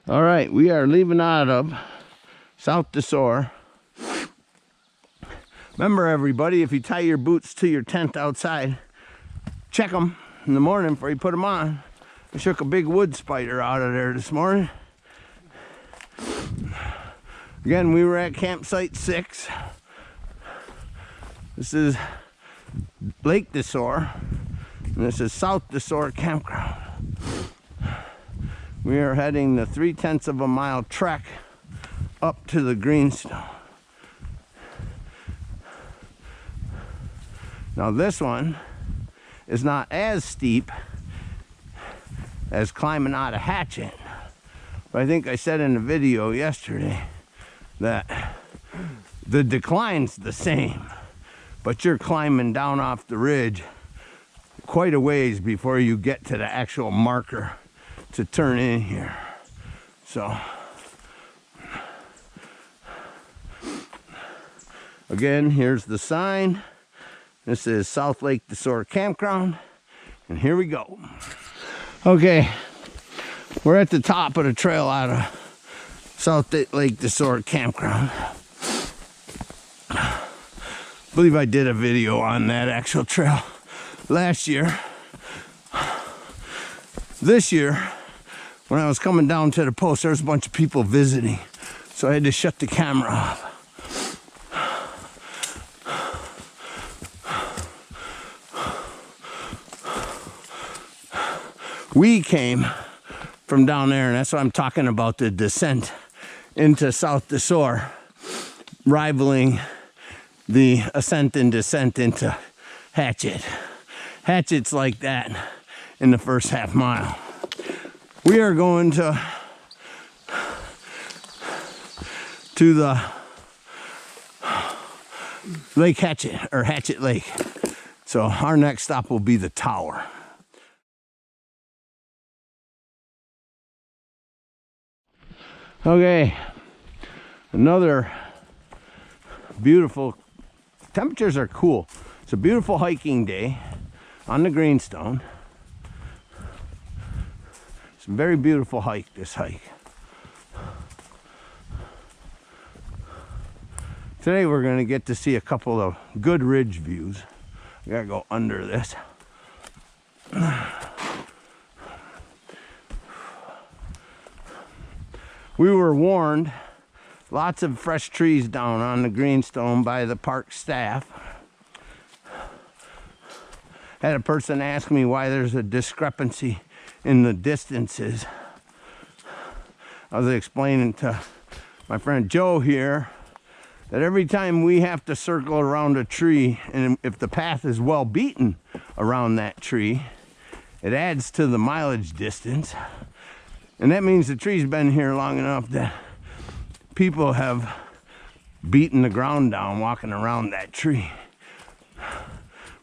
All right, we are leaving out of South Desor. Remember, everybody, if you tie your boots to your tent outside, check them in the morning before you put them on. I shook a big wood spider out of there this morning. Again, we were at campsite 6. This is Lake Desor, and this is South Desor campground. We are heading the 3/10 of a mile trek up to the Greenstone. Now this one is not as steep as climbing out of Hatchet, but I think I said in the video yesterday that the decline's the same, but you're climbing down off the ridge quite a ways before you get to the actual marker to turn in here. So again, here's the sign. This is South Lake Desor campground, and here we go. Okay, we're at the top of the trail out of South Lake Desor campground. I believe I did a video on that actual trail last year. This year, when I was coming down to the post, there was a bunch of people visiting, so I had to shut the camera off. We came from down there, and that's what I'm talking about, the descent into South Desor, rivaling the ascent and descent into Hatchet. Hatchet's like that in the first half mile. We are going to the Lake Hatchet, or Hatchet Lake. So our next stop will be the tower. Okay, another beautiful, temperatures are cool. It's a beautiful hiking day on the Greenstone. It's a very beautiful hike, this hike. Today we're going to get to see a couple of good ridge views. I gotta go under this. We were warned, lots of fresh trees down on the Greenstone by the park staff. Had a person ask me why there's a discrepancy in the distances. I was explaining to my friend Joe here that every time we have to circle around a tree, and if the path is well beaten around that tree, it adds to the mileage distance. And that means the tree's been here long enough that people have beaten the ground down walking around that tree.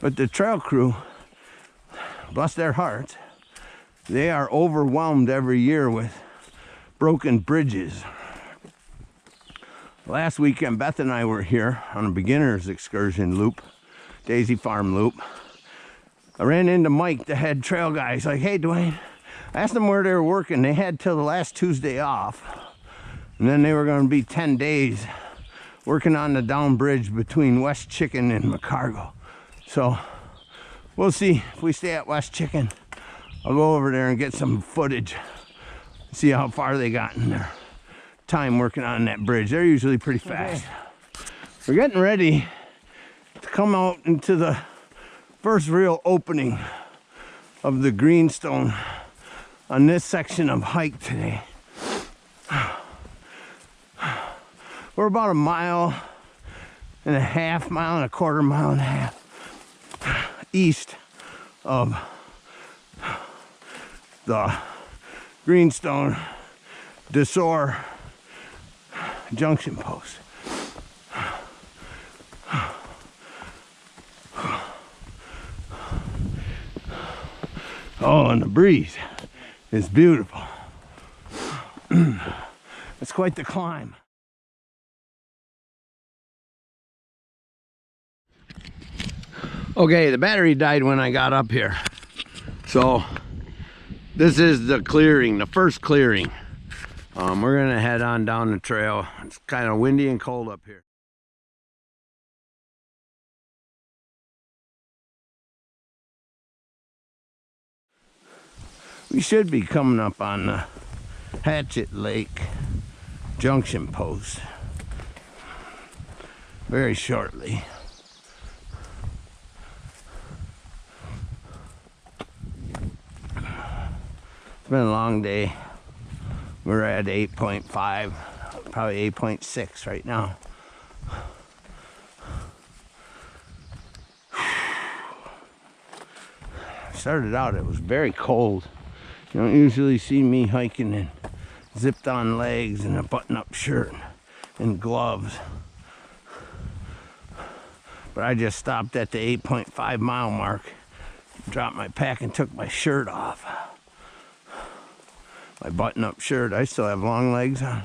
But the trail crew, bless their hearts, they are overwhelmed every year with broken bridges. Last weekend, Beth and I were here on a beginner's excursion loop, Daisy Farm loop. I ran into Mike, the head trail guy. He's like, "Hey, Duane." I asked them where they were working. They had till the last Tuesday off. And then they were going to be 10 days working on the down bridge between West Chicken and McCargo. So we'll see if we stay at West Chicken. I'll go over there and get some footage. See how far they got in their time working on that bridge. They're usually pretty fast. Okay. We're getting ready to come out into the first real opening of the Greenstone on this section of hike today. We're about a mile and a half, mile and a quarter, mile and a half east of the Greenstone Desor junction post. Oh, and the breeze is beautiful. It's quite the climb. Okay, the battery died when I got up here. So this is the clearing, the first clearing. We're gonna head on down the trail. It's kind of windy and cold up here. We should be coming up on the Hatchet Lake junction post very shortly. It's been a long day. We're at 8.5, probably 8.6 right now. Started out, it was very cold. You don't usually see me hiking in zipped on legs and a button-up shirt and gloves. But I just stopped at the 8.5 mile mark, dropped my pack and took my shirt off. My button-up shirt, I still have long legs on.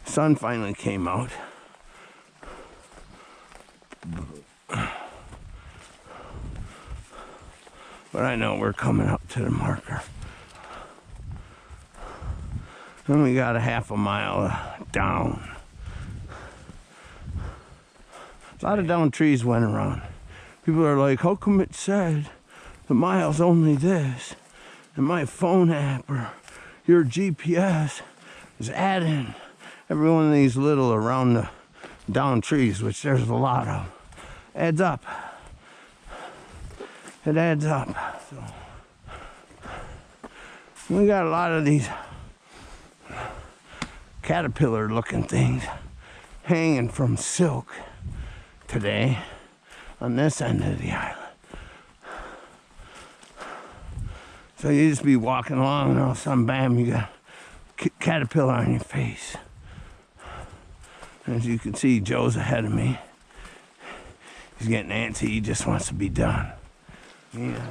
Sun finally came out. But I know we're coming up to the marker. And we got a half a mile down. A lot of down trees went around. People are like, how come it said the mile's only this? And my phone app or your GPS is adding every one of these little around the down trees, which there's a lot of. Adds up. It adds up. So we got a lot of these caterpillar looking things hanging from silk today on this end of the island. So you just be walking along and all of a sudden, bam, you got a caterpillar on your face. As you can see, Joe's ahead of me. He's getting antsy, he just wants to be done. Yeah.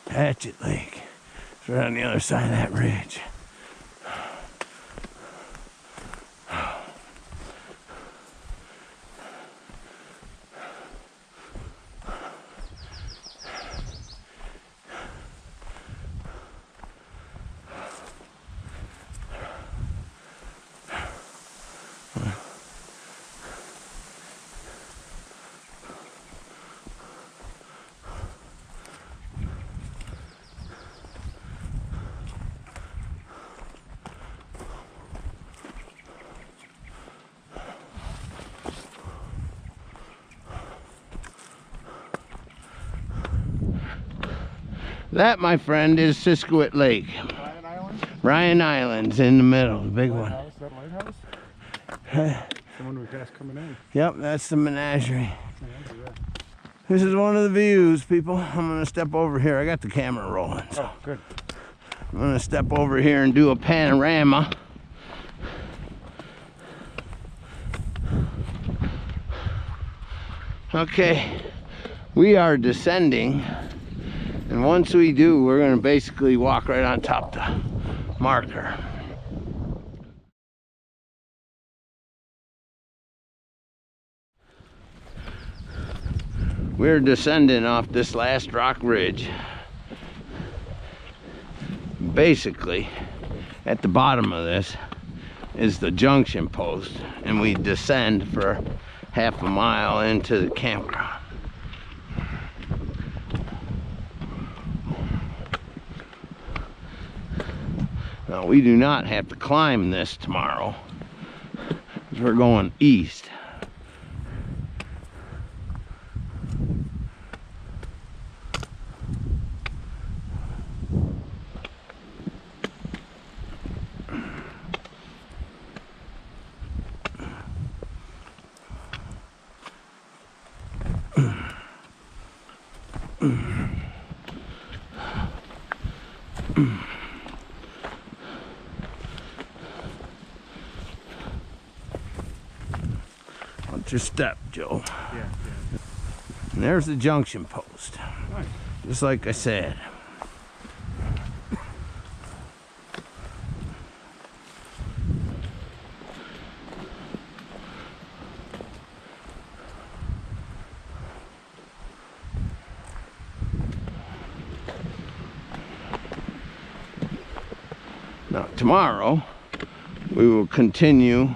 Hatchet Lake. It's right on the other side of that ridge. That, my friend, is Siskiwit Lake. Ryan Island? Ryan Island's in the middle, the big one. Lighthouse, that lighthouse? The one we passed coming in. Yep, that's the menagerie. Yeah. This is one of the views, people. I'm gonna step over here. I got the camera rolling, so. Oh, good. I'm gonna step over here and do a panorama. Okay, we are descending. And once we do, we're going to basically walk right on top the marker. We're descending off this last rock ridge. Basically, at the bottom of this is the junction post, and we descend for half a mile into the campground. Now, we do not have to climb this tomorrow, because we're going east. Watch your step, Joe. Yeah. And there's the junction post. Nice. Just like I said. tomorrow we will continue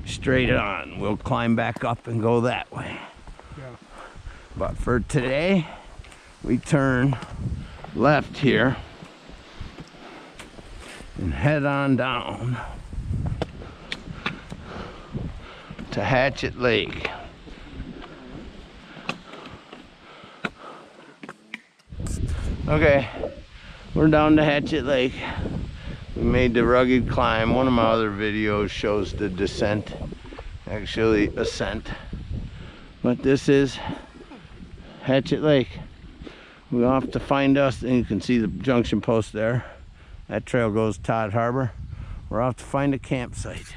straight on. We'll climb back up and go that way. Yeah. But for today, we turn left here and head on down to Hatchet Lake. Okay, we're down to Hatchet Lake. We made the rugged climb. One of my other videos shows the descent, actually ascent. But this is Hatchet Lake. We'll have to find us, and you can see the junction post there. That trail goes to Todd Harbor. We're off to find a campsite.